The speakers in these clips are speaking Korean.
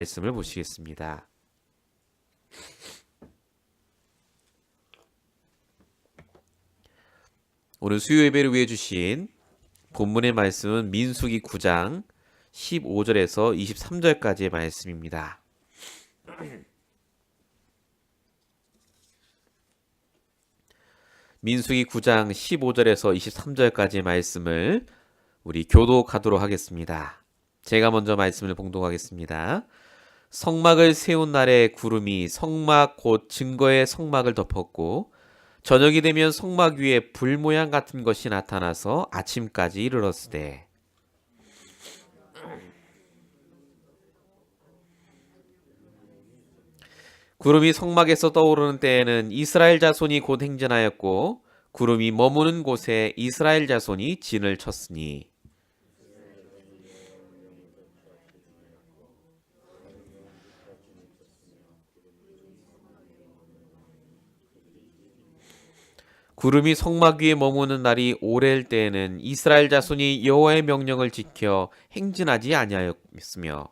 말씀을 보시겠습니다. 오늘 수요 예배를 위해 주신 본문의 말씀은 민수기 9장 15절에서 23절까지의 말씀입니다. 민수기 9장 15절에서 23절까지의 말씀을 우리 교독하도록 하겠습니다. 제가 먼저 말씀을 봉독하겠습니다. 성막을 세운 날에 구름이 성막 곧 증거의 성막을 덮었고 저녁이 되면 성막 위에 불 모양 같은 것이 나타나서 아침까지 이르렀으되 구름이 성막에서 떠오르는 때에는 이스라엘 자손이 곧 행진하였고 구름이 머무는 곳에 이스라엘 자손이 진을 쳤으니 구름이 성막 위에 머무는 날이 오래일 때에는 이스라엘 자손이 여호와의 명령을 지켜 행진하지 아니하였으며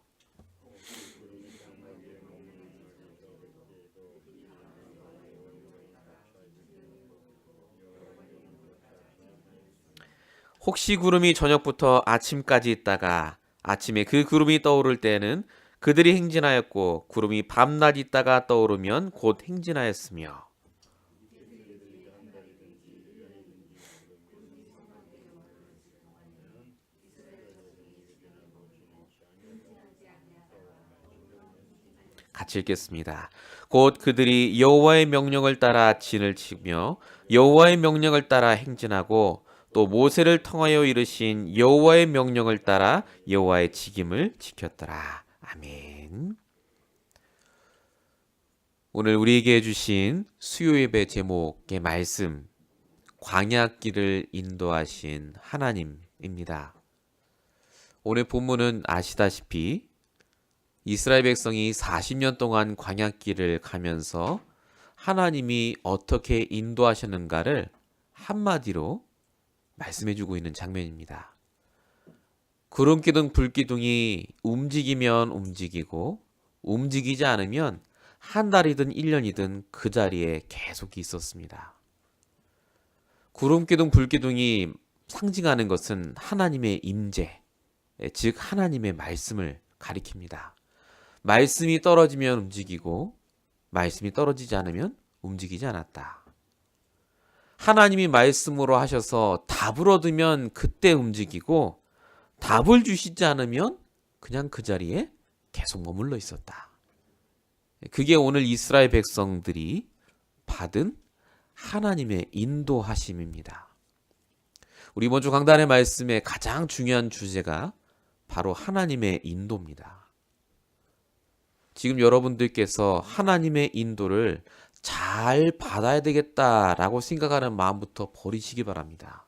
혹시 구름이 저녁부터 아침까지 있다가 아침에 그 구름이 떠오를 때에는 그들이 행진하였고 구름이 밤낮 있다가 떠오르면 곧 행진하였으며 같이 읽겠습니다. 곧 그들이 여호와의 명령을 따라 진을 치며 여호와의 명령을 따라 행진하고 또 모세를 통하여 이르신 여호와의 명령을 따라 여호와의 직임을 지켰더라. 아멘. 오늘 우리에게 주신 수요 예배 제목의 말씀, 광야길을 인도하신 하나님입니다. 오늘 본문은 아시다시피 이스라엘 백성이 40년 동안 광야길을 가면서 하나님이 어떻게 인도하셨는가를 한마디로 말씀해주고 있는 장면입니다. 구름기둥 불기둥이 움직이면 움직이고 움직이지 않으면 한 달이든 1년이든 그 자리에 계속 있었습니다. 구름기둥 불기둥이 상징하는 것은 하나님의 임재, 즉 하나님의 말씀을 가리킵니다. 말씀이 떨어지면 움직이고 말씀이 떨어지지 않으면 움직이지 않았다. 하나님이 말씀으로 하셔서 답을 얻으면 그때 움직이고 답을 주시지 않으면 그냥 그 자리에 계속 머물러 있었다. 그게 오늘 이스라엘 백성들이 받은 하나님의 인도하심입니다. 우리 이번 주 강단의 말씀의 가장 중요한 주제가 바로 하나님의 인도입니다. 지금 여러분들께서 하나님의 인도를 잘 받아야 되겠다라고 생각하는 마음부터 버리시기 바랍니다.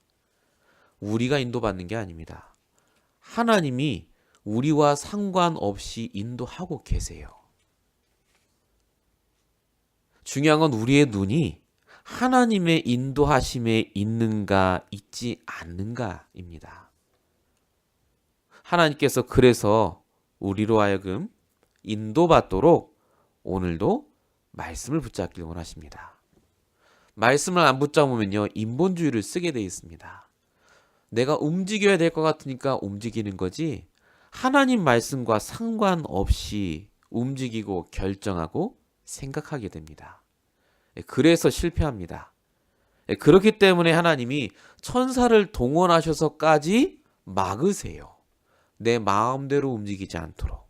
우리가 인도받는 게 아닙니다. 하나님이 우리와 상관없이 인도하고 계세요. 중요한 건 우리의 눈이 하나님의 인도하심에 있는가 있지 않는가입니다. 하나님께서 그래서 우리로 하여금 인도받도록 오늘도 말씀을 붙잡기를 원하십니다. 말씀을 안 붙잡으면요, 인본주의를 쓰게 돼 있습니다. 내가 움직여야 될 것 같으니까 움직이는 거지 하나님 말씀과 상관없이 움직이고 결정하고 생각하게 됩니다. 그래서 실패합니다. 그렇기 때문에 하나님이 천사를 동원하셔서까지 막으세요. 내 마음대로 움직이지 않도록.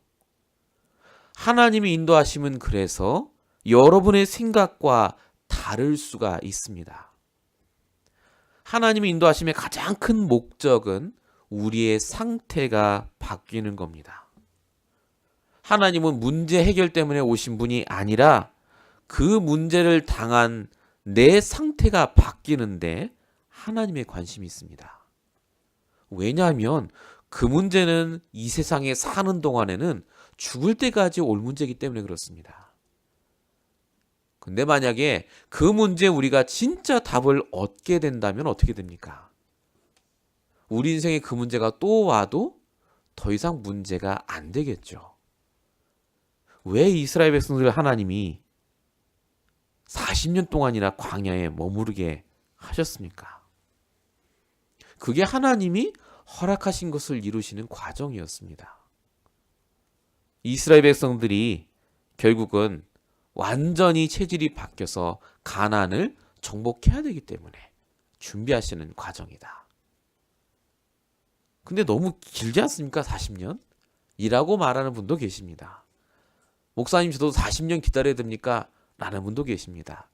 하나님이 인도하심은 그래서 여러분의 생각과 다를 수가 있습니다. 하나님의 인도하심의 가장 큰 목적은 우리의 상태가 바뀌는 겁니다. 하나님은 문제 해결 때문에 오신 분이 아니라 그 문제를 당한 내 상태가 바뀌는데 하나님의 관심이 있습니다. 왜냐하면 그 문제는 이 세상에 사는 동안에는 죽을 때까지 올 문제이기 때문에 그렇습니다. 근데 만약에 그 문제에 우리가 진짜 답을 얻게 된다면 어떻게 됩니까? 우리 인생에 그 문제가 또 와도 더 이상 문제가 안 되겠죠. 왜 이스라엘 백성들을 하나님이 40년 동안이나 광야에 머무르게 하셨습니까? 그게 하나님이 허락하신 것을 이루시는 과정이었습니다. 이스라엘 백성들이 결국은 완전히 체질이 바뀌어서 가나안을 정복해야 되기 때문에 준비하시는 과정이다. 근데 너무 길지 않습니까? 40년? 이라고 말하는 분도 계십니다. 목사님, 저도 40년 기다려야 됩니까? 라는 분도 계십니다.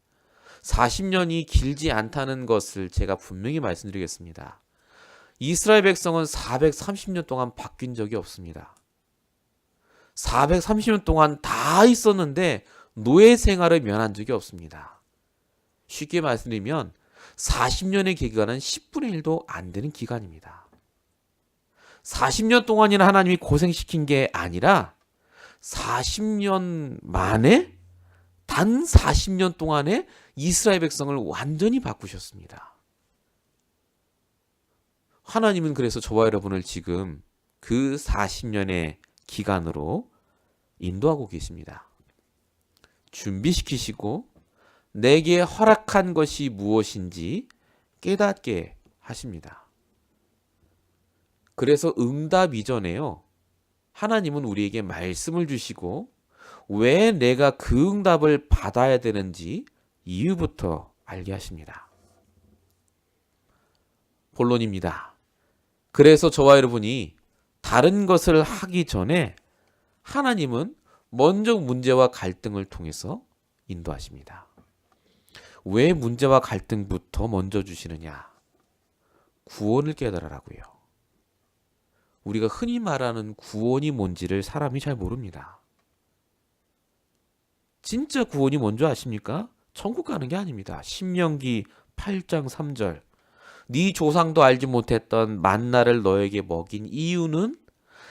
40년이 길지 않다는 것을 제가 분명히 말씀드리겠습니다. 이스라엘 백성은 430년 동안 바뀐 적이 없습니다. 430년 동안 다 있었는데 노예 생활을 면한 적이 없습니다. 쉽게 말씀드리면 40년의 기간은 10분의 1도 안 되는 기간입니다. 40년 동안이나 하나님이 고생시킨 게 아니라 40년 만에 단 40년 동안에 이스라엘 백성을 완전히 바꾸셨습니다. 하나님은 그래서 저와 여러분을 지금 그 40년의 기간으로 인도하고 계십니다. 준비시키시고 내게 허락한 것이 무엇인지 깨닫게 하십니다. 그래서 응답 이전에요. 하나님은 우리에게 말씀을 주시고 왜 내가 그 응답을 받아야 되는지 이유부터 알게 하십니다. 본론입니다. 그래서 저와 여러분이 다른 것을 하기 전에 하나님은 먼저 문제와 갈등을 통해서 인도하십니다. 왜 문제와 갈등부터 먼저 주시느냐? 구원을 깨달으라고요. 우리가 흔히 말하는 구원이 뭔지를 사람이 잘 모릅니다. 진짜 구원이 뭔지 아십니까? 천국 가는 게 아닙니다. 신명기 8장 3절. 네 조상도 알지 못했던 만나를 너에게 먹인 이유는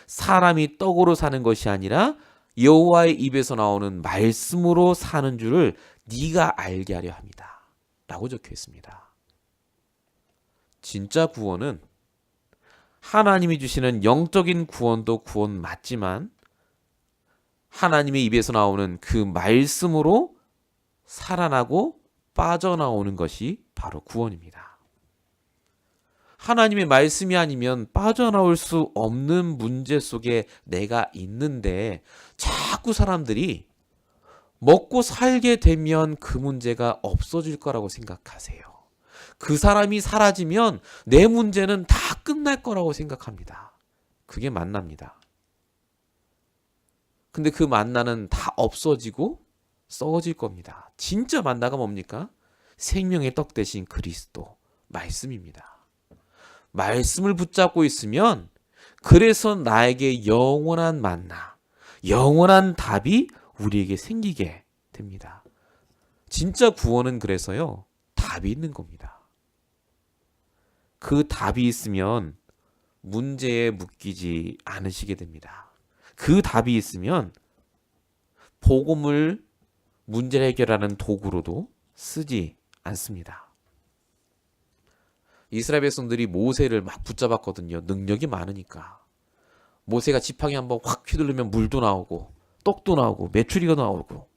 사람이 떡으로 사는 것이 아니라 여호와의 입에서 나오는 말씀으로 사는 줄을 네가 알게 하려 합니다. 라고 적혀 있습니다. 진짜 구원은 하나님이 주시는 영적인 구원도 구원 맞지만 하나님의 입에서 나오는 그 말씀으로 살아나고 빠져나오는 것이 바로 구원입니다. 하나님의 말씀이 아니면 빠져나올 수 없는 문제 속에 내가 있는데 자꾸 사람들이 먹고 살게 되면 그 문제가 없어질 거라고 생각하세요. 그 사람이 사라지면 내 문제는 다 끝날 거라고 생각합니다. 그게 만납니다. 근데 그 만나는 다 없어지고 썩어질 겁니다. 진짜 만나가 뭡니까? 생명의 떡 대신 그리스도, 말씀입니다. 말씀을 붙잡고 있으면 그래서 나에게 영원한 만나, 영원한 답이 우리에게 생기게 됩니다. 진짜 구원은 그래서요, 답이 있는 겁니다. 그 답이 있으면 문제에 묶이지 않으시게 됩니다. 그 답이 있으면 복음을 문제를 해결하는 도구로도 쓰지 않습니다. 이스라엘 백성들이 모세를 막 붙잡았거든요. 능력이 많으니까. 모세가 지팡이 한번 확 휘두르면 물도 나오고 떡도 나오고 메추리가 나오고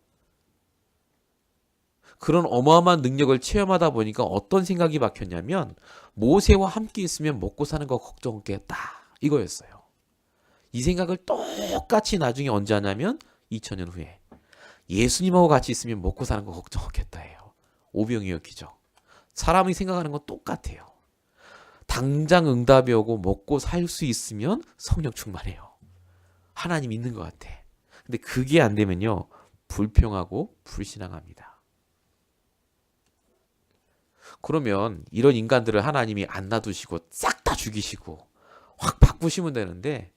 그런 어마어마한 능력을 체험하다 보니까 어떤 생각이 박혔냐면 모세와 함께 있으면 먹고 사는 거 걱정 없겠다 이거였어요. 이 생각을 똑같이 나중에 언제 하냐면 2000년 후에 예수님하고 같이 있으면 먹고 사는 거 걱정 없겠다 해요. 오병이어기죠. 사람이 생각하는 건 똑같아요. 당장 응답이 오고 먹고 살 수 있으면 성령 충만해요. 하나님 있는 것 같아. 근데 그게 안 되면요, 불평하고 불신앙합니다. 그러면 이런 인간들을 하나님이 안 놔두시고 싹 다 죽이시고 확 바꾸시면 되는데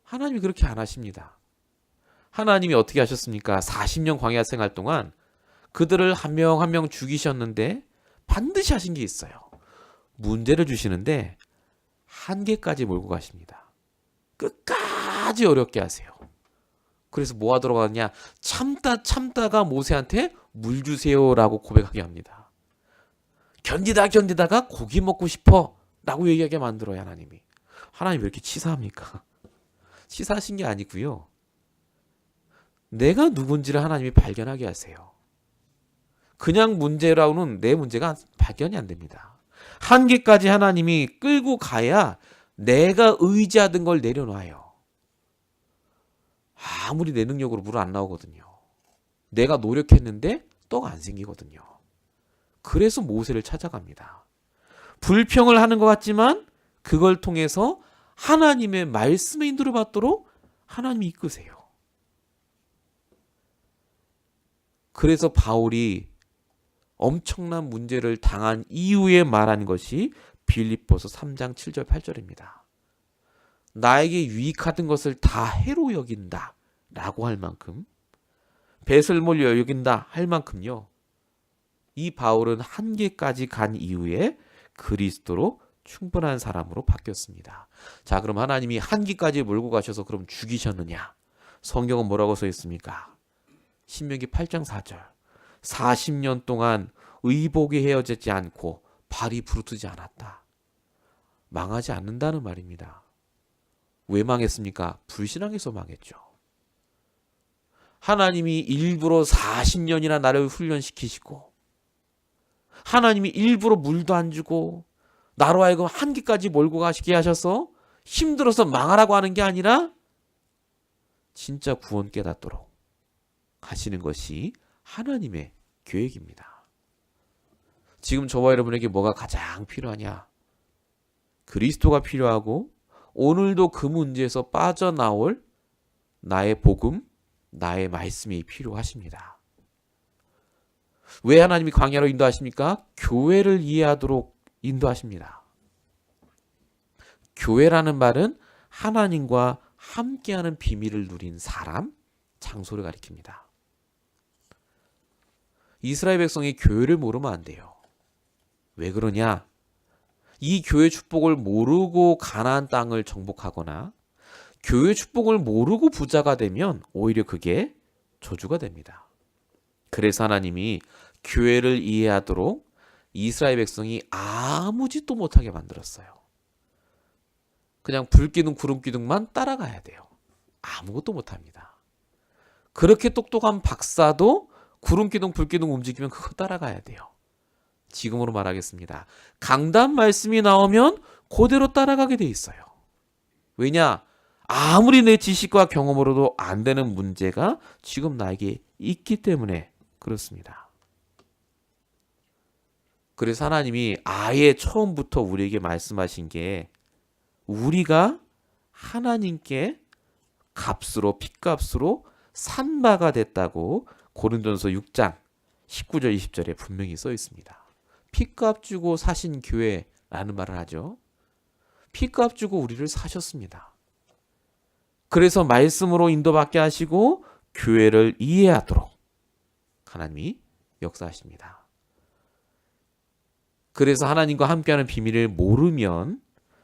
하나님이 그렇게 안 하십니다. 하나님이 어떻게 하셨습니까? 40년 광야 생활 동안 그들을 한 명 한 명 죽이셨는데 반드시 하신 게 있어요. 문제를 주시는데 한계까지 몰고 가십니다. 끝까지 어렵게 하세요. 그래서 뭐 하도록 하느냐? 참다가 모세한테 물 주세요라고 고백하게 합니다. 견디다가 고기 먹고 싶어 라고 얘기하게 만들어요. 하나님이. 하나님 왜 이렇게 치사합니까? 치사하신 게 아니고요. 내가 누군지를 하나님이 발견하게 하세요. 그냥 문제라고는 내 문제가 발견이 안 됩니다. 한계까지 하나님이 끌고 가야 내가 의지하던 걸 내려놔요. 아무리 내 능력으로 물 안 나오거든요. 내가 노력했는데 떡 안 생기거든요. 그래서 모세를 찾아갑니다. 불평을 하는 것 같지만 그걸 통해서 하나님의 말씀의 인도를 받도록 하나님이 이끄세요. 그래서 바울이 엄청난 문제를 당한 이후에 말한 것이 빌립보서 3장 7절 8절입니다. 나에게 유익하던 것을 다 해로 여긴다 라고 할 만큼, 뱃을 몰려 여긴다 할 만큼요, 이 바울은 한계까지 간 이후에 그리스도로 충분한 사람으로 바뀌었습니다. 자, 그럼 하나님이 한계까지 몰고 가셔서 그럼 죽이셨느냐? 성경은 뭐라고 써 있습니까? 신명기 8장 4절. 40년 동안 의복이 헤어지지 않고 발이 부르트지 않았다. 망하지 않는다는 말입니다. 왜 망했습니까? 불신앙에서 망했죠. 하나님이 일부러 40년이나 나를 훈련시키시고, 하나님이 일부러 물도 안 주고 나로 하여금 한계까지 몰고 가시게 하셔서 힘들어서 망하라고 하는 게 아니라 진짜 구원 깨닫도록 하시는 것이 하나님의 계획입니다. 지금 저와 여러분에게 뭐가 가장 필요하냐? 그리스도가 필요하고, 오늘도 그 문제에서 빠져나올 나의 복음, 나의 말씀이 필요하십니다. 왜 하나님이 광야로 인도하십니까? 교회를 이해하도록 인도하십니다. 교회라는 말은 하나님과 함께하는 비밀을 누린 사람, 장소를 가리킵니다. 이스라엘 백성이 교회를 모르면 안 돼요. 왜 그러냐? 이 교회 축복을 모르고 가나안 땅을 정복하거나 교회 축복을 모르고 부자가 되면 오히려 그게 저주가 됩니다. 그래서 하나님이 교회를 이해하도록 이스라엘 백성이 아무 짓도 못하게 만들었어요. 그냥 불기둥 구름기둥만 따라가야 돼요. 아무것도 못합니다. 그렇게 똑똑한 박사도 구름기둥 불기둥 움직이면 그거 따라가야 돼요. 지금으로 말하겠습니다. 강단 말씀이 나오면 그대로 따라가게 돼 있어요. 왜냐? 아무리 내 지식과 경험으로도 안 되는 문제가 지금 나에게 있기 때문에 그렇습니다. 그래서 하나님이 아예 처음부터 우리에게 말씀하신 게, 우리가 하나님께 값으로, 핏값으로 산 바가 됐다고 고린도전서 6장 19절 20절에 분명히 써 있습니다. 핏값 주고 사신 교회라는 말을 하죠. 핏값 주고 우리를 사셨습니다. 그래서 말씀으로 인도받게 하시고 교회를 이해하도록 하나님이 역사하십니다. 그래서 하나님과 함께하는 비밀을 모르면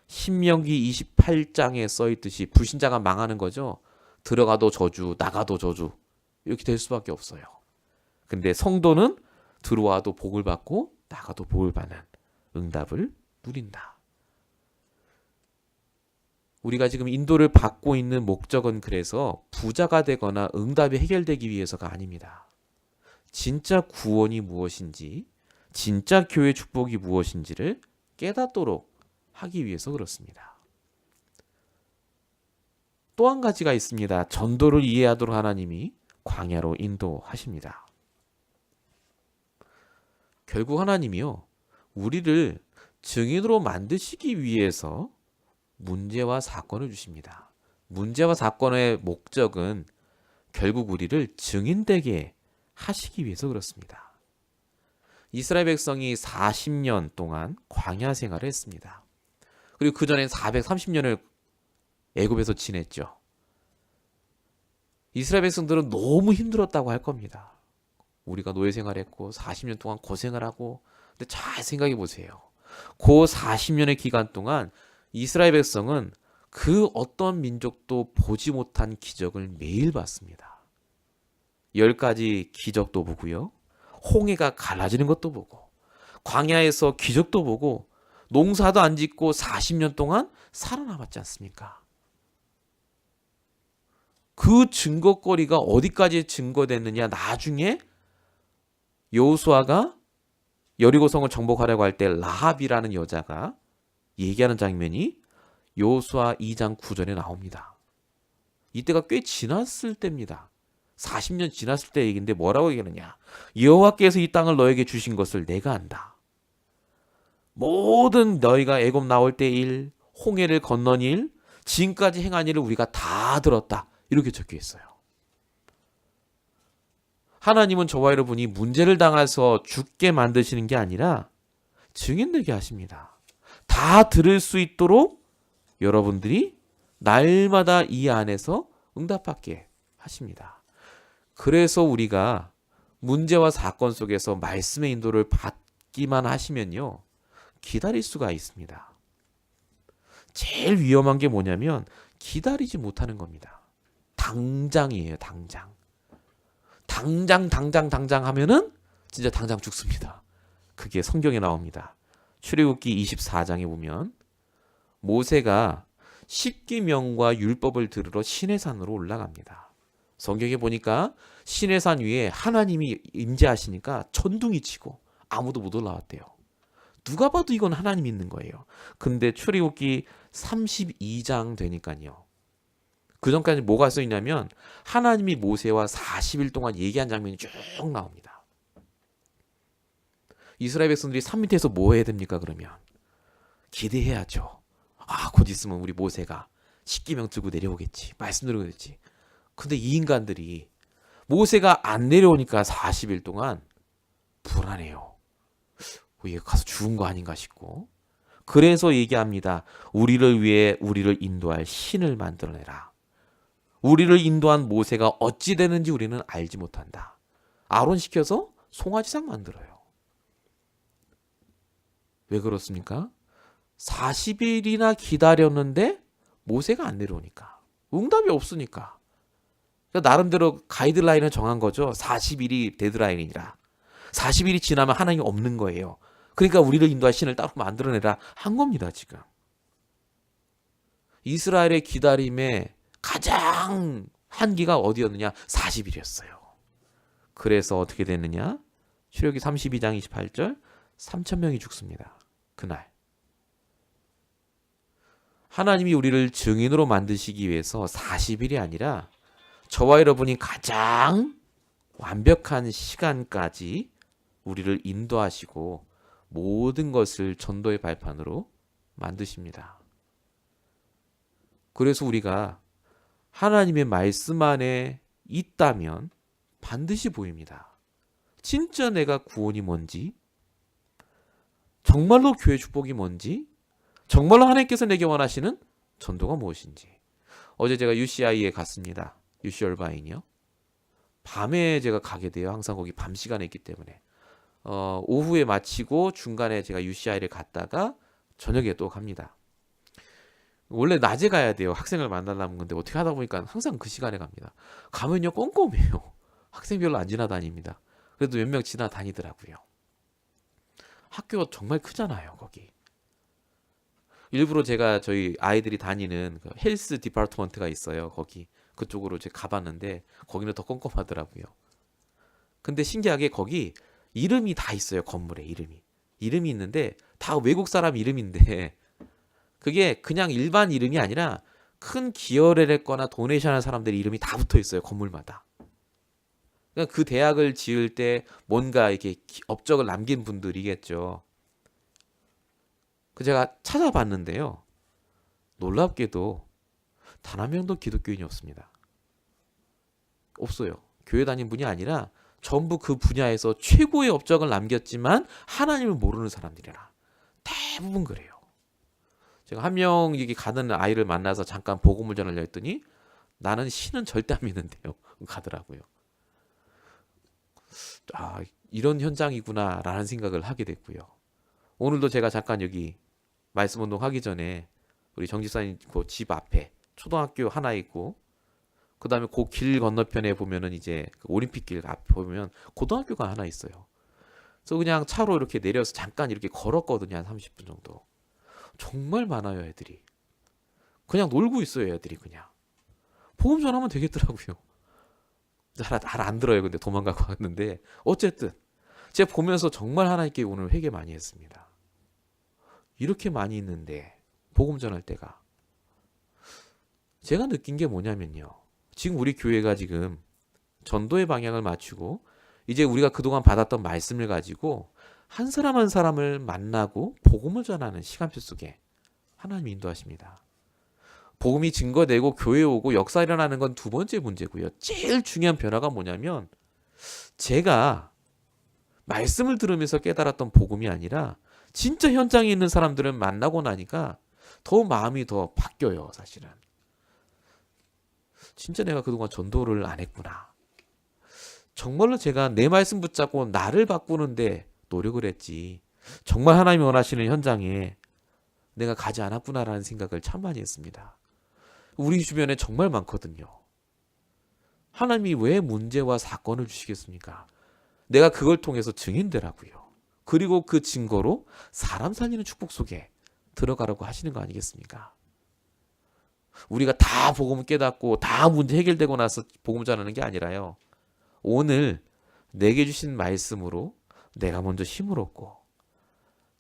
신명기 28장에 써있듯이 불신자가 망하는 거죠. 들어가도 저주, 나가도 저주, 이렇게 될 수밖에 없어요. 근데 성도는 들어와도 복을 받고 나가도 복을 받는 응답을 누린다. 우리가 지금 인도를 받고 있는 목적은 그래서 부자가 되거나 응답이 해결되기 위해서가 아닙니다. 진짜 구원이 무엇인지, 진짜 교회 축복이 무엇인지를 깨닫도록 하기 위해서 그렇습니다. 또 한 가지가 있습니다. 전도를 이해하도록 하나님이 광야로 인도하십니다. 결국 하나님이요, 우리를 증인으로 만드시기 위해서 문제와 사건을 주십니다. 문제와 사건의 목적은 결국 우리를 증인되게 하시기 위해서 그렇습니다. 이스라엘 백성이 40년 동안 광야 생활을 했습니다. 그리고 그 전엔 430년을 애굽에서 지냈죠. 이스라엘 백성들은 너무 힘들었다고 할 겁니다. 우리가 노예 생활했고 40년 동안 고생을 하고. 근데 잘 생각해 보세요. 그 40년의 기간 동안 이스라엘 백성은 그 어떤 민족도 보지 못한 기적을 매일 봤습니다. 10가지 기적도 보고요. 홍해가 갈라지는 것도 보고, 광야에서 기적도 보고, 농사도 안 짓고 40년 동안 살아남았지 않습니까? 그 증거거리가 어디까지 증거됐느냐, 나중에 여호수아가 여리고성을 정복하려고 할 때 라합이라는 여자가 얘기하는 장면이 여호수아 2장 9절에 나옵니다. 이때가 꽤 지났을 때입니다. 40년 지났을 때 얘기인데 뭐라고 얘기하느냐. 여호와께서 이 땅을 너에게 주신 것을 내가 안다. 모든 너희가 애굽 나올 때 일, 홍해를 건넌 일, 지금까지 행한 일을 우리가 다 들었다. 이렇게 적혀 있어요. 하나님은 저와 여러분이 문제를 당해서 죽게 만드시는 게 아니라 증인되게 하십니다. 다 들을 수 있도록 여러분들이 날마다 이 안에서 응답받게 하십니다. 그래서 우리가 문제와 사건 속에서 말씀의 인도를 받기만 하시면요, 기다릴 수가 있습니다. 제일 위험한 게 뭐냐면 기다리지 못하는 겁니다. 당장이에요. 당장 하면은 진짜 당장 죽습니다. 그게 성경에 나옵니다. 출애굽기 24장에 보면 모세가 십계명과 율법을 들으러 시내산으로 올라갑니다. 성경에 보니까 시내산 위에 하나님이 임재하시니까 천둥이 치고 아무도 못 올라왔대요. 누가 봐도 이건 하나님이 있는 거예요. 근데 출애굽기 32장 되니까요, 그 전까지 뭐가 써 있냐면 하나님이 모세와 40일 동안 얘기한 장면이 쭉 나옵니다. 이스라엘 백성들이 산 밑에서 뭐 해야 됩니까? 그러면 기대해야죠. 곧 있으면 우리 모세가 십계명 들고 내려오겠지, 말씀 들어오겠지. 근데 이 인간들이 모세가 안 내려오니까 40일 동안 불안해요. 얘 가서 죽은 거 아닌가 싶고. 그래서 얘기합니다. 우리를 위해 우리를 인도할 신을 만들어내라. 우리를 인도한 모세가 어찌 되는지 우리는 알지 못한다. 아론 시켜서 송아지상 만들어요. 왜 그렇습니까? 40일이나 기다렸는데 모세가 안 내려오니까. 응답이 없으니까. 그러니까 나름대로 가이드라인을 정한 거죠. 40일이 데드라인이라. 40일이 지나면 하나님이 없는 거예요. 그러니까 우리를 인도할 신을 따로 만들어내라 한 겁니다. 지금 이스라엘의 기다림의 가장 한기가 어디였느냐? 40일이었어요. 그래서 어떻게 됐느냐? 출애굽기 32장 28절 3,000명이 죽습니다. 그날 하나님이 우리를 증인으로 만드시기 위해서 40일이 아니라 저와 여러분이 가장 완벽한 시간까지 우리를 인도하시고 모든 것을 전도의 발판으로 만드십니다. 그래서 우리가 하나님의 말씀 안에 있다면 반드시 보입니다. 진짜 내가 구원이 뭔지, 정말로 교회 축복이 뭔지, 정말로 하나님께서 내게 원하시는 전도가 무엇인지. 어제 제가 UCI에 갔습니다. UC 얼바인이요. 밤에 제가 가게 돼요. 항상 거기 밤 시간에 있기 때문에. 오후에 마치고 중간에 제가 UCI를 갔다가 저녁에 또 갑니다. 원래 낮에 가야 돼요. 학생을 만나려는 건데 어떻게 하다 보니까 항상 그 시간에 갑니다. 가면요 꼼꼼해요. 학생 별로 안 지나다닙니다. 그래도 몇 명 지나다니더라고요. 학교가 정말 크잖아요. 거기. 일부러 제가 저희 아이들이 다니는 그 헬스 디파트먼트가 있어요. 거기 그쪽으로 제가 가봤는데 거기는 더 꼼꼼하더라고요. 근데 신기하게 거기 이름이 다 있어요. 건물에 이름이 있는데 다 외국 사람 이름인데 그게 그냥 일반 이름이 아니라 큰 기여를 했거나 도네이션한 사람들의 이름이 다 붙어 있어요. 건물마다. 그러니까 그 대학을 지을 때 뭔가 이렇게 업적을 남긴 분들이겠죠. 그 제가 찾아봤는데요. 놀랍게도 단 한 명도 기독교인이 없습니다. 없어요. 교회 다닌 분이 아니라 전부 그 분야에서 최고의 업적을 남겼지만 하나님을 모르는 사람들이라. 대부분 그래요. 제가 한 명 여기 가는 아이를 만나서 잠깐 복음을 전하려 했더니 나는 신은 절대 안 믿는데요. 가더라고요. 이런 현장이구나라는 생각을 하게 됐고요. 오늘도 제가 잠깐 여기 말씀 운동 하기 전에 우리 정집사님 그 집 앞에 초등학교 하나 있고 그 다음에 그 길 건너편에 보면은 이제 그 올림픽길 앞에 보면 고등학교가 하나 있어요. 그래서 그냥 차로 이렇게 내려서 잠깐 이렇게 걸었거든요. 한 30분 정도. 정말 많아요, 애들이. 그냥 놀고 있어요, 애들이 그냥. 복음 전하면 되겠더라고요. 잘 안 들어요. 근데 도망가고 왔는데 어쨌든 제가 보면서 정말 하나님께 오늘 회개 많이 했습니다. 이렇게 많이 있는데 복음 전할 때가 제가 느낀 게 뭐냐면요. 지금 우리 교회가 지금 전도의 방향을 맞추고 이제 우리가 그동안 받았던 말씀을 가지고 한 사람 한 사람을 만나고 복음을 전하는 시간표 속에 하나님이 인도하십니다. 복음이 증거되고 교회에 오고 역사 일어나는 건 두 번째 문제고요. 제일 중요한 변화가 뭐냐면 제가 말씀을 들으면서 깨달았던 복음이 아니라 진짜 현장에 있는 사람들을 만나고 나니까 더 마음이 더 바뀌어요. 사실은. 진짜 내가 그동안 전도를 안 했구나. 정말로 제가 내 말씀 붙잡고 나를 바꾸는데 노력을 했지. 정말 하나님이 원하시는 현장에 내가 가지 않았구나라는 생각을 참 많이 했습니다. 우리 주변에 정말 많거든요. 하나님이 왜 문제와 사건을 주시겠습니까? 내가 그걸 통해서 증인되라고요. 그리고 그 증거로 사람 살리는 축복 속에 들어가라고 하시는 거 아니겠습니까? 우리가 다 복음 깨닫고 다 문제 해결되고 나서 복음 전하는 게 아니라요. 오늘 내게 주신 말씀으로 내가 먼저 힘을 얻고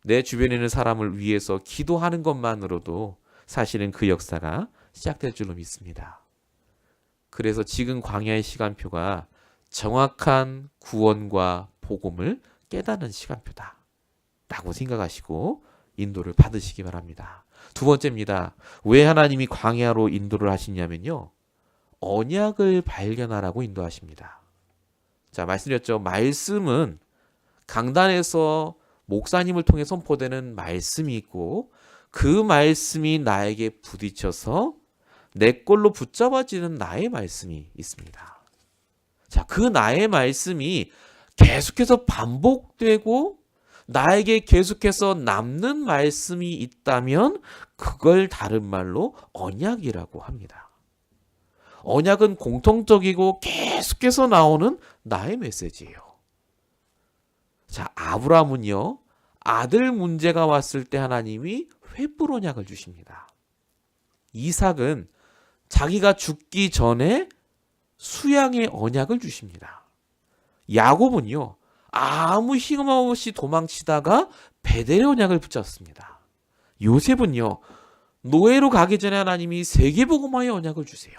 내 주변에 있는 사람을 위해서 기도하는 것만으로도 사실은 그 역사가 시작될 줄로 믿습니다. 그래서 지금 광야의 시간표가 정확한 구원과 복음을 깨닫는 시간표다 라고 생각하시고 인도를 받으시기 바랍니다. 두 번째입니다. 왜 하나님이 광야로 인도를 하시냐면요. 언약을 발견하라고 인도하십니다. 자, 말씀드렸죠. 말씀은 강단에서 목사님을 통해 선포되는 말씀이 있고 그 말씀이 나에게 부딪혀서 내 걸로 붙잡아지는 나의 말씀이 있습니다. 자, 그 나의 말씀이 계속해서 반복되고 나에게 계속해서 남는 말씀이 있다면 그걸 다른 말로 언약이라고 합니다. 언약은 공통적이고 계속해서 나오는 나의 메시지예요. 자, 아브라함은요. 아들 문제가 왔을 때 하나님이 횃불 언약을 주십니다. 이삭은 자기가 죽기 전에 수양의 언약을 주십니다. 야곱은요. 아무 희망 없이 도망치다가 베델의 언약을 붙잡습니다. 요셉은요. 노예로 가기 전에 하나님이 세계복음화의 언약을 주세요.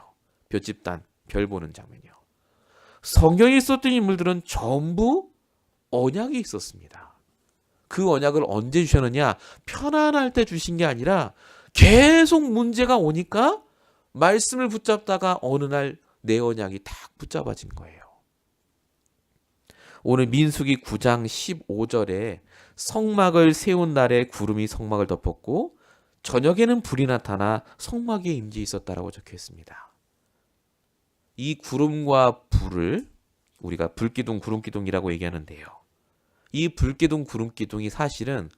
볏집단, 별 보는 장면이요. 성경에 있었던 인물들은 전부 언약이 있었습니다. 그 언약을 언제 주셨느냐? 편안할 때 주신 게 아니라 계속 문제가 오니까 말씀을 붙잡다가 어느 날 내 언약이 탁 붙잡아진 거예요. 오늘 민수기 9장 15절에 성막을 세운 날에 구름이 성막을 덮었고 저녁에는 불이 나타나 성막에 임재 있었다라고 적혀 있습니다. 이 구름과 불을 우리가 불기둥, 구름기둥이라고 얘기하는데요. 이 불기둥, 구름기둥이 사실은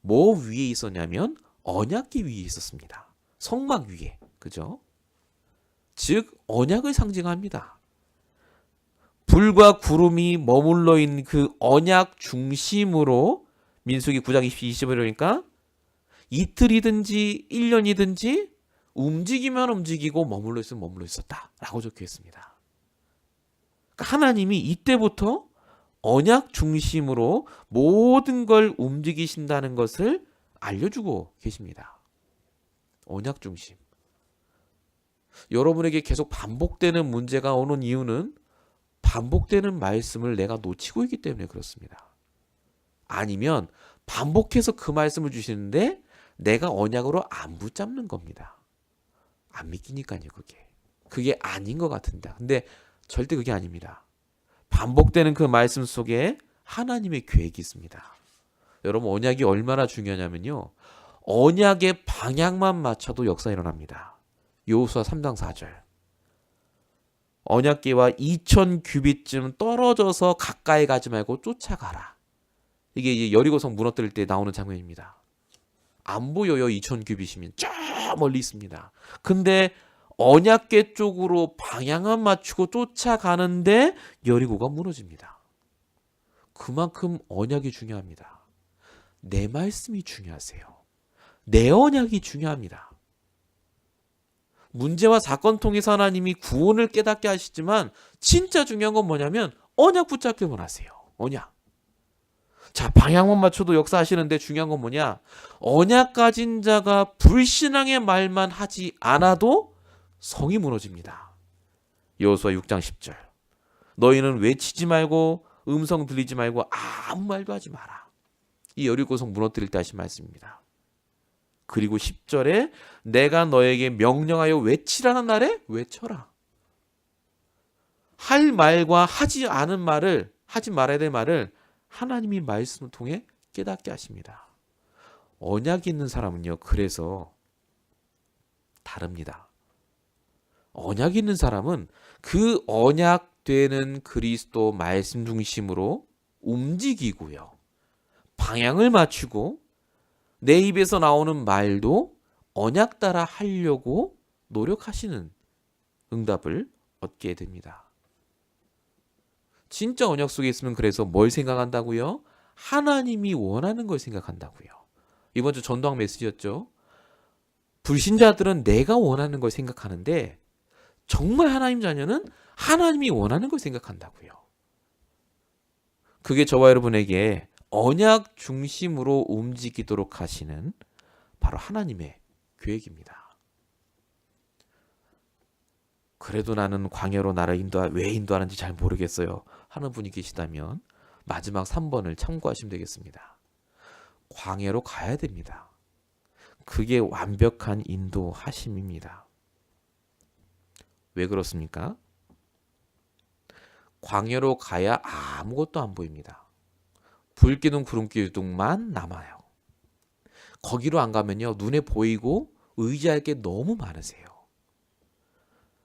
뭐 위에 있었냐면 언약궤 위에 있었습니다. 성막 위에. 그죠? 즉 언약을 상징합니다. 불과 구름이 머물러 있는 그 언약 중심으로 민수기 9장 20절이니까 이틀이든지 1년이든지 움직이면 움직이고 머물러 있으면 머물러 있었다라고 적혀 있습니다. 그러니까 하나님이 이때부터 언약 중심으로 모든 걸 움직이신다는 것을 알려주고 계십니다. 언약 중심. 여러분에게 계속 반복되는 문제가 오는 이유는 반복되는 말씀을 내가 놓치고 있기 때문에 그렇습니다. 아니면 반복해서 그 말씀을 주시는데 내가 언약으로 안 붙잡는 겁니다. 안 믿기니까요, 그게. 그게 아닌 것 같은데. 근데 절대 그게 아닙니다. 반복되는 그 말씀 속에 하나님의 계획이 있습니다. 여러분, 언약이 얼마나 중요하냐면요. 언약의 방향만 맞춰도 역사 일어납니다. 여호수아 3장 4절. 언약궤와 2000규빗쯤 떨어져서 가까이 가지 말고 쫓아가라. 이게 이제 여리고성 무너뜨릴 때 나오는 장면입니다. 안 보여요. 2000규빗이면 저 멀리 있습니다. 근데 언약궤 쪽으로 방향만 맞추고 쫓아가는데 여리고가 무너집니다. 그만큼 언약이 중요합니다. 내 말씀이 중요하세요. 내 언약이 중요합니다. 문제와 사건 통해서 하나님이 구원을 깨닫게 하시지만 진짜 중요한 건 뭐냐면 언약 붙잡길 원하세요. 언약. 자, 방향만 맞춰도 역사하시는데 중요한 건 뭐냐? 언약 가진 자가 불신앙의 말만 하지 않아도 성이 무너집니다. 여호수아 6장 10절. 너희는 외치지 말고 음성 들리지 말고 아무 말도 하지 마라. 이 여리고 성 무너뜨릴 때 하신 말씀입니다. 그리고 10절에 내가 너에게 명령하여 외치라는 날에 외쳐라. 할 말과 하지 않은 말을, 하지 말아야 될 말을 하나님이 말씀을 통해 깨닫게 하십니다. 언약이 있는 사람은요, 그래서 다릅니다. 언약이 있는 사람은 그 언약되는 그리스도 말씀 중심으로 움직이고요. 방향을 맞추고 내 입에서 나오는 말도 언약 따라 하려고 노력하시는 응답을 얻게 됩니다. 진짜 언약 속에 있으면 그래서 뭘 생각한다고요? 하나님이 원하는 걸 생각한다고요. 이번 주 전도학 메시지였죠. 불신자들은 내가 원하는 걸 생각하는데 정말 하나님 자녀는 하나님이 원하는 걸 생각한다고요. 그게 저와 여러분에게 언약 중심으로 움직이도록 하시는 바로 하나님의 계획입니다. 그래도 나는 광야로 나를 왜 인도하는지 잘 모르겠어요 하는 분이 계시다면 마지막 3번을 참고하시면 되겠습니다. 광야로 가야 됩니다. 그게 완벽한 인도하심입니다. 왜 그렇습니까? 광야로 가야 아무것도 안 보입니다. 불기둥 구름기둥만 남아요. 거기로 안 가면요, 눈에 보이고 의지할 게 너무 많으세요.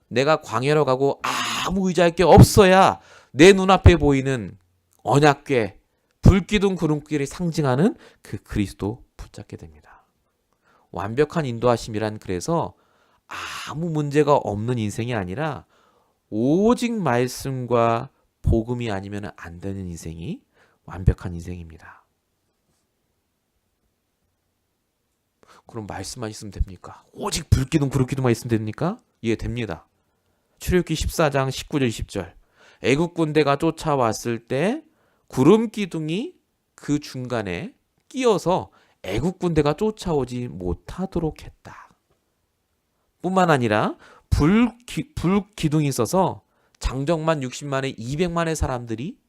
내가 광야로 가고 아무 의지할 게 없어야 내 눈앞에 보이는 언약궤, 불기둥 구름길이 상징하는 그 그리스도 붙잡게 됩니다. 완벽한 인도하심이란 그래서 아무 문제가 없는 인생이 아니라 오직 말씀과 복음이 아니면 안 되는 인생이 완벽한 인생입니다. 그럼 말씀만 있으면 됩니까? 오직 불기둥 구름기둥만 있으면 됩니까? 예, 됩니다. 출애굽기 14장 19절 20절. 애국 군대가 쫓아왔을 때 구름 기둥이 그 중간에 끼어서 애국 군대가 쫓아오지 못하도록 했다. 뿐만 아니라 불 기둥이 있어서 장정만 60만에 200만의 사람들이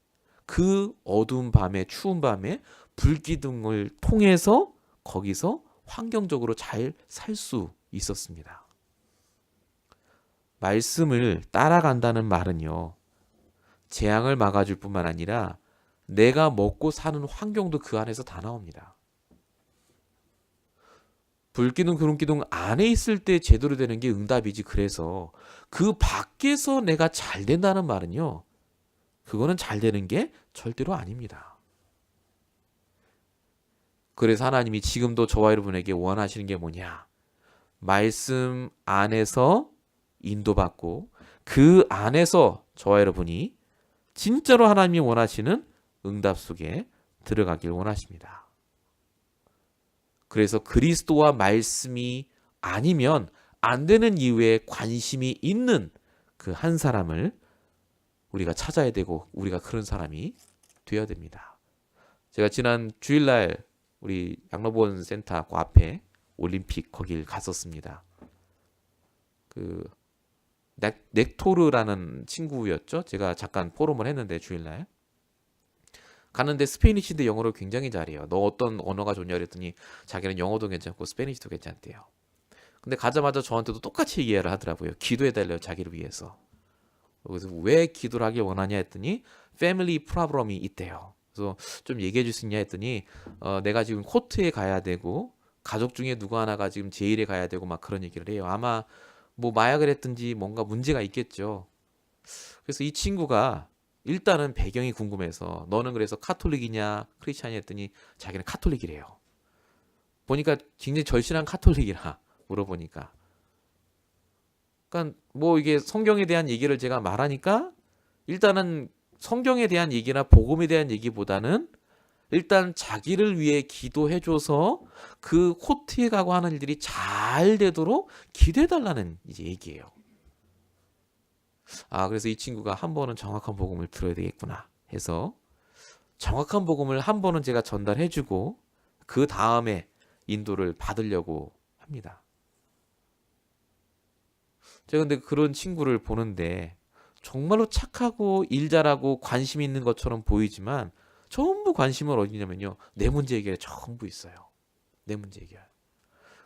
그 어두운 밤에, 추운 밤에 불기둥을 통해서 거기서 환경적으로 잘 살 수 있었습니다. 말씀을 따라간다는 말은요, 재앙을 막아줄 뿐만 아니라 내가 먹고 사는 환경도 그 안에서 다 나옵니다. 불기둥 구름기둥 안에 있을 때 제대로 되는 게 응답이지, 그래서 그 밖에서 내가 잘 된다는 말은요, 그거는 잘 되는 게 절대로 아닙니다. 그래서 하나님이 지금도 저와 여러분에게 원하시는 게 뭐냐? 말씀 안에서 인도받고 그 안에서 저와 여러분이 진짜로 하나님이 원하시는 응답 속에 들어가길 원하십니다. 그래서 그리스도와 말씀이 아니면 안 되는 이유에 관심이 있는 그 한 사람을 우리가 찾아야 되고 우리가 그런 사람이 되어야 됩니다. 제가 지난 주일날 우리 양로보원 센터 그 앞에 올림픽 거길 갔었습니다. 그 넥토르라는 친구였죠. 제가 잠깐 포럼을 했는데 주일날 가는데 스페니쉬인데 영어를 굉장히 잘해요. 너 어떤 언어가 좋냐 그랬더니 자기는 영어도 괜찮고 스페니쉬도 괜찮대요. 근데 가자마자 저한테도 똑같이 얘기를 하더라고요. 기도해달래요, 자기를 위해서. 그래서 왜 기도를 하길 원하냐 했더니 패밀리 프로블럼이 있대요. 그래서 좀 얘기해 줄 수 있냐 했더니 내가 지금 코트에 가야 되고 가족 중에 누구 하나가 지금 제일에 가야 되고 막 그런 얘기를 해요. 아마 뭐 마약을 했든지 뭔가 문제가 있겠죠. 그래서 이 친구가 일단은 배경이 궁금해서 너는 그래서 카톨릭이냐 크리스찬이냐 했더니 자기는 카톨릭이래요. 보니까 굉장히 절실한 카톨릭이라 물어보니까. 그러니까 뭐 이게 성경에 대한 얘기를 제가 말하니까 일단은 성경에 대한 얘기나 복음에 대한 얘기보다는 일단 자기를 위해 기도해줘서 그 코트에 가고 하는 일들이 잘 되도록 기도해달라는 이제 얘기예요. 그래서 이 친구가 한 번은 정확한 복음을 들어야 되겠구나 해서 정확한 복음을 한 번은 제가 전달해주고 그 다음에 인도를 받으려고 합니다. 제가 근데 그런 친구를 보는데 정말로 착하고 일 잘하고 관심 있는 것처럼 보이지만 전부 관심은 어디냐면요. 내 문제 해결에 전부 있어요. 내 문제 해결.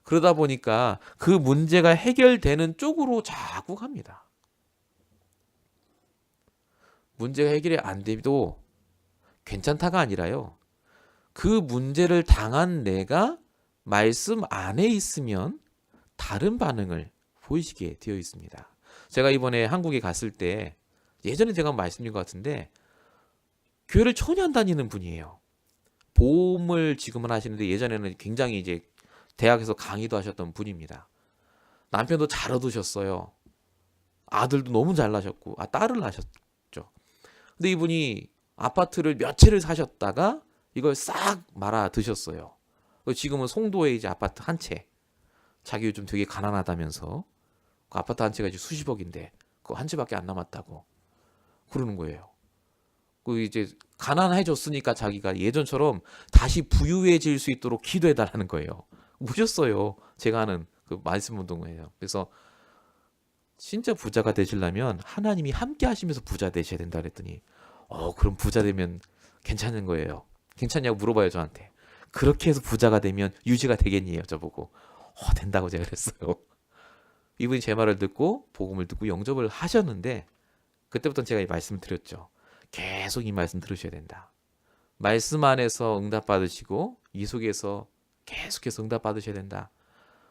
그러다 보니까 그 문제가 해결되는 쪽으로 자꾸 갑니다. 문제가 해결이 안 돼도 괜찮다가 아니라요. 그 문제를 당한 내가 말씀 안에 있으면 다른 반응을 보이시게 되어 있습니다. 제가 이번에 한국에 갔을 때 예전에 제가 말씀드린 것 같은데 교회를 전혀 안 다니는 분이에요. 보험을 지금은 하시는데 예전에는 굉장히 이제 대학에서 강의도 하셨던 분입니다. 남편도 잘 얻으셨어요. 아들도 너무 잘 나셨고, 딸을 낳으셨죠. 근데 이분이 아파트를 몇 채를 사셨다가 이걸 싹 말아 드셨어요. 지금은 송도에 이제 아파트 한 채. 자기 요즘 되게 가난하다면서 그 아파트 한 채가 이제 수십억인데 그 한 채밖에 안 남았다고 그러는 거예요. 그 이제 가난해졌으니까 자기가 예전처럼 다시 부유해질 수 있도록 기도해달라는 거예요. 무셨어요. 제가 하는 그 말씀 운동이에요. 그래서 진짜 부자가 되시려면 하나님이 함께 하시면서 부자 되셔야 된다 그랬더니 그럼 부자 되면 괜찮은 거예요. 괜찮냐고 물어봐요 저한테. 그렇게 해서 부자가 되면 유지가 되겠니 여쭤보고 된다고 제가 그랬어요. 이분이 제 말을 듣고 복음을 듣고 영접을 하셨는데 그때부터 제가 이 말씀을 드렸죠. 계속 이 말씀 들으셔야 된다. 말씀 안에서 응답 받으시고 이 속에서 계속해서 응답 받으셔야 된다.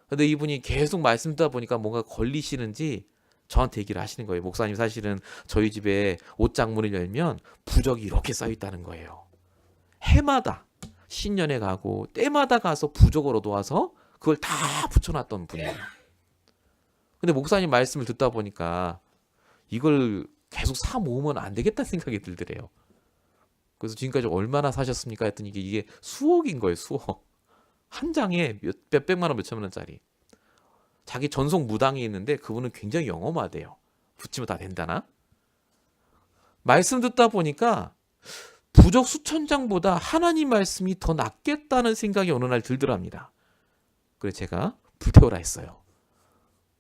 근데 이분이 계속 말씀 듣다 보니까 뭔가 걸리시는지 저한테 얘기를 하시는 거예요. 목사님 사실은 저희 집에 옷장문을 열면 부적이 이렇게 쌓여 있다는 거예요. 해마다 신년에 가고 때마다 가서 부적을 얻어와서 그걸 다 붙여놨던 분이에요. 근데 목사님 말씀을 듣다 보니까 이걸 계속 사 모으면 안 되겠다는 생각이 들더래요. 그래서 지금까지 얼마나 사셨습니까? 했더니 이게 수억인 거예요. 수억. 한 장에 몇백만 원, 몇천만 원짜리. 자기 전속 무당이 있는데 그분은 굉장히 영험하대요. 붙이면 다 된다나? 말씀 듣다 보니까 부적 수천 장보다 하나님 말씀이 더 낫겠다는 생각이 어느 날 들더랍니다. 그래서 제가 불태워라 했어요.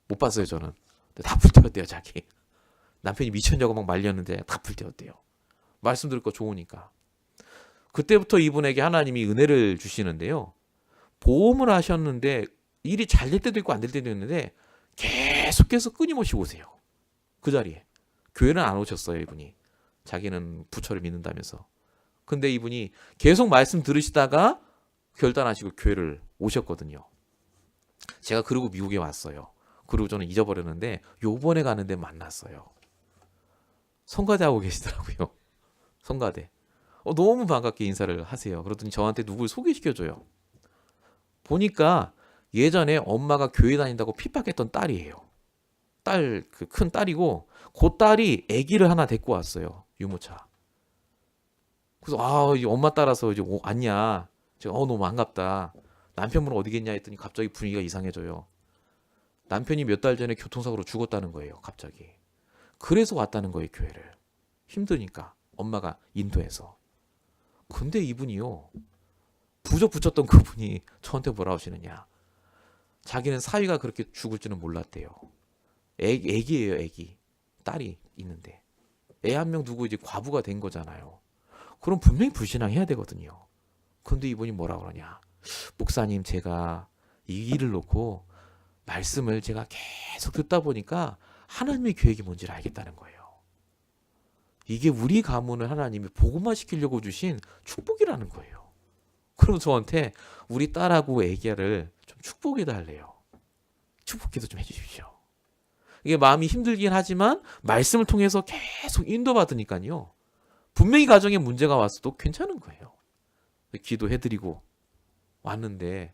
못 봤어요 저는. 다 불태웠대요 자기. 남편이 미쳤냐고 막 말렸는데 다 불태웠대요. 말씀 들을 거 좋으니까. 그때부터 이분에게 하나님이 은혜를 주시는데요. 보험을 하셨는데 일이 잘 될 때도 있고 안 될 때도 있는데 계속해서 끊임없이 오세요. 그 자리에. 교회는 안 오셨어요 이분이. 자기는 부처를 믿는다면서. 근데 이분이 계속 말씀 들으시다가 결단하시고 교회를 오셨거든요. 제가 그러고 미국에 왔어요. 그리고 저는 잊어버렸는데 요번에 가는데 만났어요. 성가대 하고 계시더라고요. 성가대. 너무 반갑게 인사를 하세요. 그러더니 저한테 누굴 소개시켜줘요. 보니까 예전에 엄마가 교회 다닌다고 핍박했던 딸이에요. 그 큰 딸이고 그 딸이 아기를 하나 데리고 왔어요. 유모차. 그래서 엄마 따라서 이제 왔냐. 제가 너무 반갑다. 남편분은 어디 겠냐 했더니 갑자기 분위기가 이상해져요. 남편이 몇 달 전에 교통사고로 죽었다는 거예요. 갑자기. 그래서 왔다는 거예요. 교회를. 힘드니까 엄마가 인도해서. 근데 이분이요. 부적 붙였던 그분이 저한테 뭐라 하시느냐. 자기는 사위가 그렇게 죽을 줄은 몰랐대요. 애기예요. 애기. 딸이 있는데. 애 한 명 두고 이제 과부가 된 거잖아요. 그럼 분명히 불신앙해야 되거든요. 근데 이분이 뭐라 그러냐. 목사님 제가 이 일을 놓고 말씀을 제가 계속 듣다 보니까 하나님의 계획이 뭔지를 알겠다는 거예요. 이게 우리 가문을 하나님이 복음화 시키려고 주신 축복이라는 거예요. 그럼 저한테 우리 딸하고 애기를 좀 축복해 달래요. 축복기도 좀 해주십시오. 이게 마음이 힘들긴 하지만 말씀을 통해서 계속 인도받으니까요. 분명히 가정에 문제가 왔어도 괜찮은 거예요. 기도해드리고 왔는데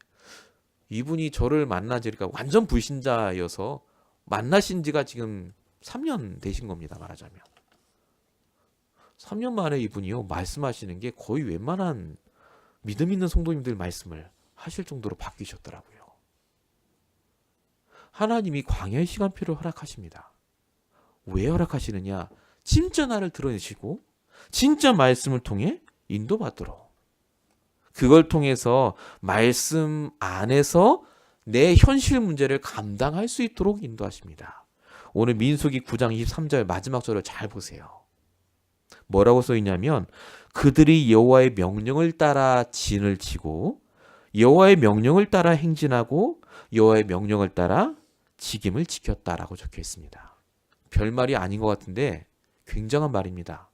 이분이 저를 만나지니까 완전 불신자여서 만나신 지가 지금 3년 되신 겁니다. 말하자면. 3년 만에 이분이요. 말씀하시는 게 거의 웬만한 믿음 있는 성도님들 말씀을 하실 정도로 바뀌셨더라고요. 하나님이 광야의 시간표를 허락하십니다. 왜 허락하시느냐? 진짜 나를 드러내시고 진짜 말씀을 통해 인도받도록. 그걸 통해서 말씀 안에서 내 현실 문제를 감당할 수 있도록 인도하십니다. 오늘 민수기 9장 23절 마지막 절을 잘 보세요. 뭐라고 써 있냐면 그들이 여호와의 명령을 따라 진을 치고 여호와의 명령을 따라 행진하고 여호와의 명령을 따라 직임을 지켰다라고 적혀 있습니다. 별말이 아닌 것 같은데 굉장한 말입니다.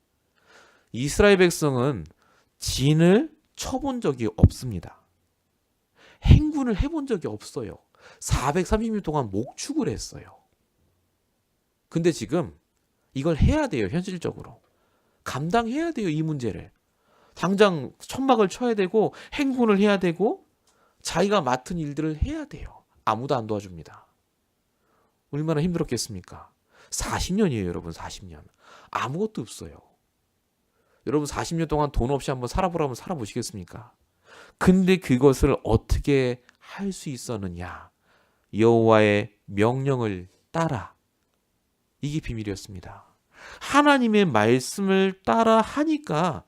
이스라엘 백성은 진을 쳐본 적이 없습니다. 행군을 해본 적이 없어요. 430일 동안 목축을 했어요. 근데 지금 이걸 해야 돼요. 현실적으로. 감당해야 돼요. 이 문제를. 당장 천막을 쳐야 되고 행군을 해야 되고 자기가 맡은 일들을 해야 돼요. 아무도 안 도와줍니다. 얼마나 힘들었겠습니까? 40년이에요. 여러분 40년. 아무것도 없어요. 여러분 40년 동안 돈 없이 한번 살아보라면 살아보시겠습니까? 근데 그것을 어떻게 할 수 있었느냐? 여호와의 명령을 따라. 이게 비밀이었습니다. 하나님의 말씀을 따라 하니까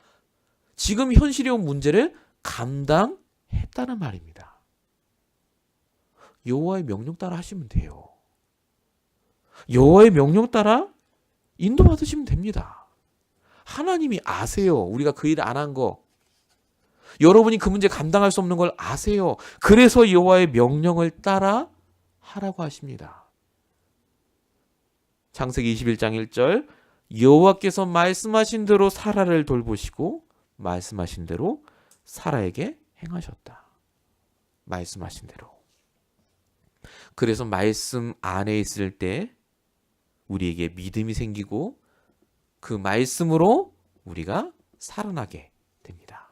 지금 현실에 온 문제를 감당했다는 말입니다. 여호와의 명령 따라 하시면 돼요. 여호와의 명령 따라 인도받으시면 됩니다. 하나님이 아세요. 우리가 그 일 안 한 거. 여러분이 그 문제 감당할 수 없는 걸 아세요. 그래서 여호와의 명령을 따라 하라고 하십니다. 창세기 21장 1절 여호와께서 말씀하신 대로 사라를 돌보시고 말씀하신 대로 사라에게 행하셨다. 말씀하신 대로. 그래서 말씀 안에 있을 때 우리에게 믿음이 생기고 그 말씀으로 우리가 살아나게 됩니다.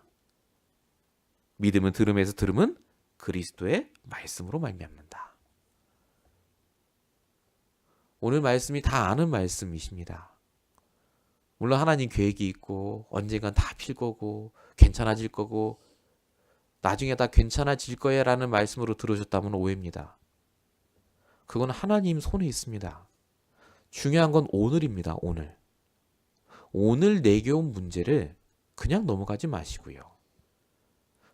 믿음은 들음에서 들음은 그리스도의 말씀으로 말미암는다. 오늘 말씀이 다 아는 말씀이십니다. 물론 하나님 계획이 있고 언젠간 다 필 거고 괜찮아질 거고 나중에 다 괜찮아질 거야 라는 말씀으로 들으셨다면 오해입니다. 그건 하나님 손에 있습니다. 중요한 건 오늘입니다. 오늘. 오늘 내게 온 문제를 그냥 넘어가지 마시고요.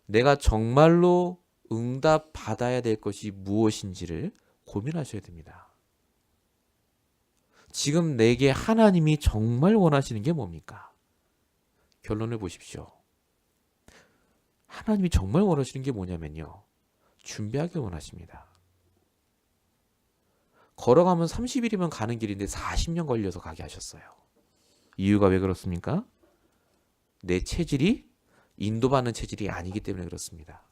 내가 정말로 응답 받아야 될 것이 무엇인지를 고민하셔야 됩니다. 지금 내게 하나님이 정말 원하시는 게 뭡니까? 결론을 보십시오. 하나님이 정말 원하시는 게 뭐냐면요. 준비하길 원하십니다. 걸어가면 30일이면 가는 길인데 40년 걸려서 가게 하셨어요. 이유가 왜 그렇습니까? 내 체질이 인도받는 체질이 아니기 때문에 그렇습니다.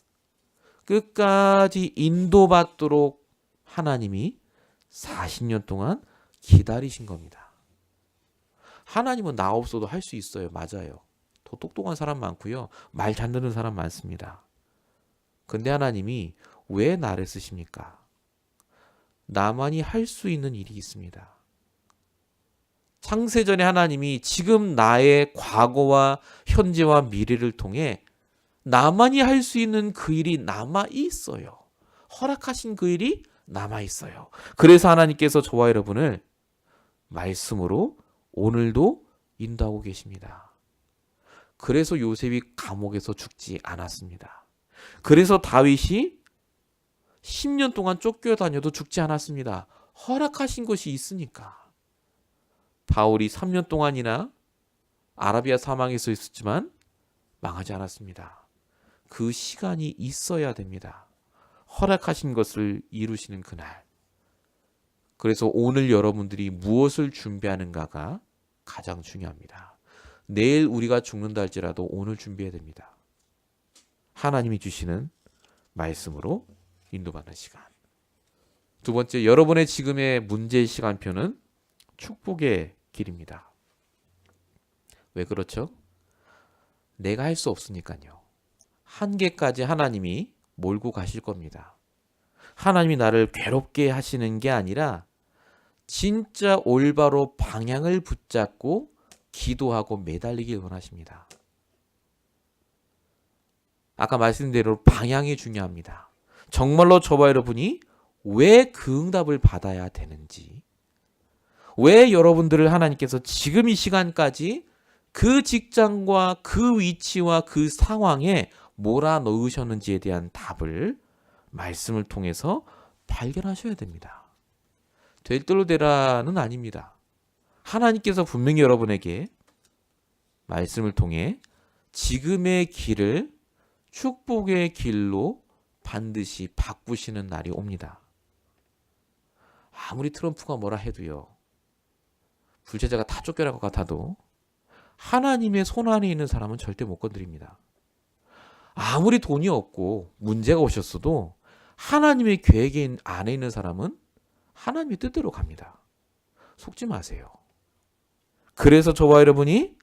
끝까지 인도받도록 하나님이 40년 동안 기다리신 겁니다. 하나님은 나 없어도 할 수 있어요. 맞아요. 더 똑똑한 사람 많고요. 말 잘 듣는 사람 많습니다. 근데 하나님이 왜 나를 쓰십니까? 나만이 할 수 있는 일이 있습니다. 창세전에 하나님이 지금 나의 과거와 현재와 미래를 통해 나만이 할 수 있는 그 일이 남아 있어요. 허락하신 그 일이 남아 있어요. 그래서 하나님께서 저와 여러분을 말씀으로 오늘도 인도하고 계십니다. 그래서 요셉이 감옥에서 죽지 않았습니다. 그래서 다윗이 10년 동안 쫓겨다녀도 죽지 않았습니다. 허락하신 것이 있으니까. 바울이 3년 동안이나 아라비아 사막에서 있었지만 망하지 않았습니다. 그 시간이 있어야 됩니다. 허락하신 것을 이루시는 그날. 그래서 오늘 여러분들이 무엇을 준비하는가가 가장 중요합니다. 내일 우리가 죽는다 할지라도 오늘 준비해야 됩니다. 하나님이 주시는 말씀으로 인도받는 시간. 두 번째, 여러분의 지금의 문제의 시간표는 축복의 길입니다. 왜 그렇죠? 내가 할 수 없으니까요. 한계까지 하나님이 몰고 가실 겁니다. 하나님이 나를 괴롭게 하시는 게 아니라 진짜 올바로 방향을 붙잡고 기도하고 매달리길 원하십니다. 아까 말씀드린 대로 방향이 중요합니다. 정말로 저와 여러분이 왜 그 응답을 받아야 되는지, 왜 여러분들을 하나님께서 지금 이 시간까지 그 직장과 그 위치와 그 상황에 몰아넣으셨는지에 대한 답을 말씀을 통해서 발견하셔야 됩니다. 될 대로 되라는 아닙니다. 하나님께서 분명히 여러분에게 말씀을 통해 지금의 길을 축복의 길로 반드시 바꾸시는 날이 옵니다. 아무리 트럼프가 뭐라 해도요, 불제자가 다 쫓겨날 것 같아도 하나님의 손 안에 있는 사람은 절대 못 건드립니다. 아무리 돈이 없고 문제가 오셨어도 하나님의 계획 안에 있는 사람은 하나님의 뜻대로 갑니다. 속지 마세요. 그래서 저와 여러분이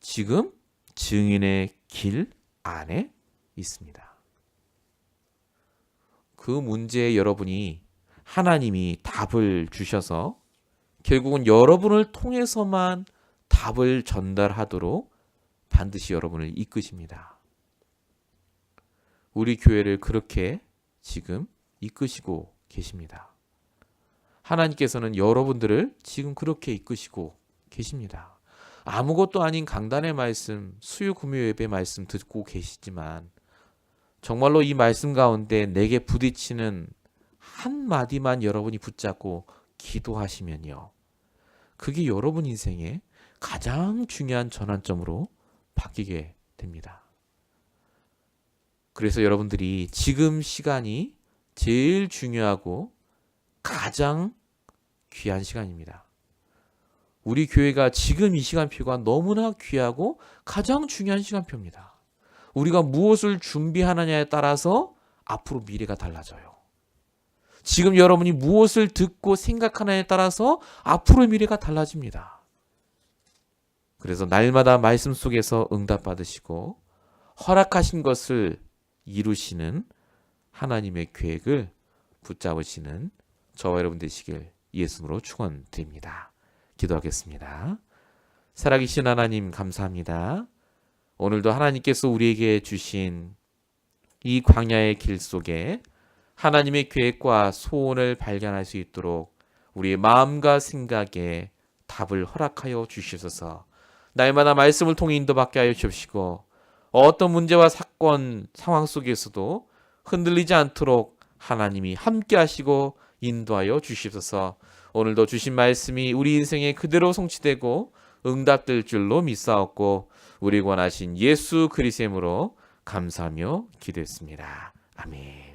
지금 증인의 길 안에 있습니다. 그 문제에 여러분이 하나님이 답을 주셔서 결국은 여러분을 통해서만 답을 전달하도록 반드시 여러분을 이끄십니다. 우리 교회를 그렇게 지금 이끄시고 계십니다. 하나님께서는 여러분들을 지금 그렇게 이끄시고 계십니다. 아무것도 아닌 강단의 말씀, 수요 금요 예배 말씀 듣고 계시지만 정말로 이 말씀 가운데 내게 부딪히는 한마디만 여러분이 붙잡고 기도하시면요, 그게 여러분 인생의 가장 중요한 전환점으로 바뀌게 됩니다. 그래서 여러분들이 지금 시간이 제일 중요하고 가장 귀한 시간입니다. 우리 교회가 지금 이 시간표가 너무나 귀하고 가장 중요한 시간표입니다. 우리가 무엇을 준비하느냐에 따라서 앞으로 미래가 달라져요. 지금 여러분이 무엇을 듣고 생각하느냐에 따라서 앞으로의 미래가 달라집니다. 그래서 날마다 말씀 속에서 응답받으시고 허락하신 것을 이루시는 하나님의 계획을 붙잡으시는 저와 여러분 되시길 예수님으로 축원드립니다. 기도하겠습니다. 살아계신 하나님 감사합니다. 오늘도 하나님께서 우리에게 주신 이 광야의 길 속에 하나님의 계획과 소원을 발견할 수 있도록 우리의 마음과 생각에 답을 허락하여 주시소서. 날마다 말씀을 통해 인도받게 하여 주시고 어떤 문제와 사건, 상황 속에서도 흔들리지 않도록 하나님이 함께 하시고 인도하여 주시소서. 오늘도 주신 말씀이 우리 인생에 그대로 성취되고 응답될 줄로 믿사옵고 우리 원하신 예수 그리스도의 이름으로 감사하며 기도했습니다. 아멘.